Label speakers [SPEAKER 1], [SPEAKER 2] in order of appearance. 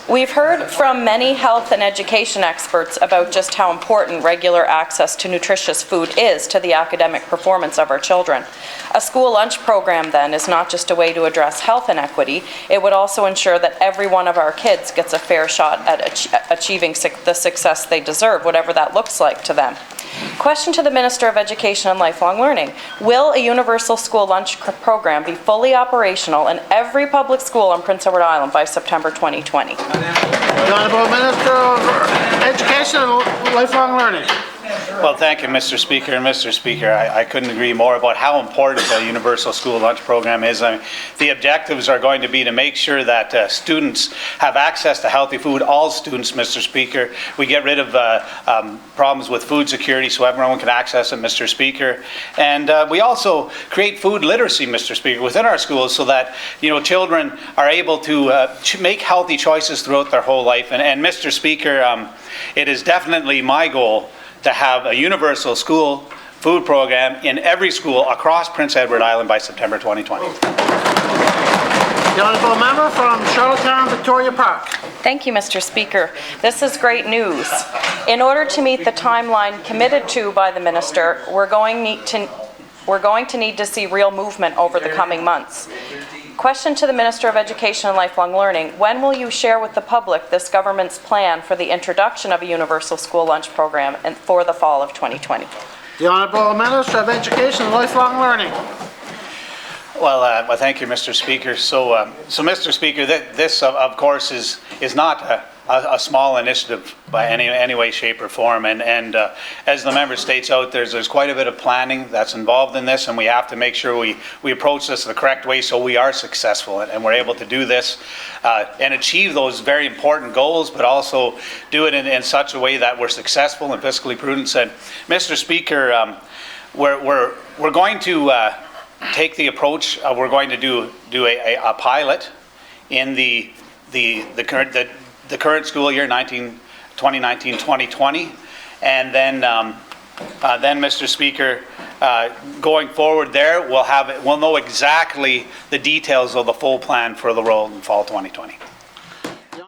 [SPEAKER 1] We've heard from many health and education experts about just how important regular access to nutritious food is to the academic performance of our children. A school lunch program, then, is not just a way to address health inequity, it would also ensure that every one of our kids gets a fair shot at achieving the success they deserve, whatever that looks like to them. Question to the Minister of Education and Lifelong Learning. Will a universal school lunch program be fully operational in every public school on Prince Edward Island by September 2020?
[SPEAKER 2] The Honourable Minister of Education and Lifelong Learning.
[SPEAKER 3] Well, thank you, Mr. Speaker. And Mr. Speaker, I couldn't agree more about how important the universal school lunch program is. The objectives are going to be to make sure that students have access to healthy food. All students, Mr. Speaker. We get rid of problems with food security so everyone can access it, Mr. Speaker. And we also create food literacy, Mr. Speaker, within our schools so that children are able to make healthy choices throughout their whole life. And Mr. Speaker, it is definitely my goal to have a universal school food program in every school across Prince Edward Island by September 2020.
[SPEAKER 2] The Honourable Member from Charlottetown, Victoria Park.
[SPEAKER 1] Thank you, Mr. Speaker. This is great news. In order to meet the timeline committed to by the Minister, we're going to need to see real movement over the coming months. Question to the Minister of Education and Lifelong Learning. When will you share with the public this government's plan for the introduction of a universal school lunch program for the fall of 2020?
[SPEAKER 2] The Honourable Minister of Education and Lifelong Learning.
[SPEAKER 3] Well, thank you, Mr. Speaker. So Mr. Speaker, this, of course, is not a small initiative by any way, shape, or form. And as the member states out, there's quite a bit of planning that's involved in this, and we have to make sure we approach this the correct way so we are successful and we're able to do this and achieve those very important goals, but also do it in such a way that we're successful and fiscally prudent. And Mr. Speaker, we're going to take the approach. We're going to do a pilot in the current school year, 2019-2020, and then Mr. Speaker, going forward there, we'll know exactly the details of the full plan for the role in fall 2020.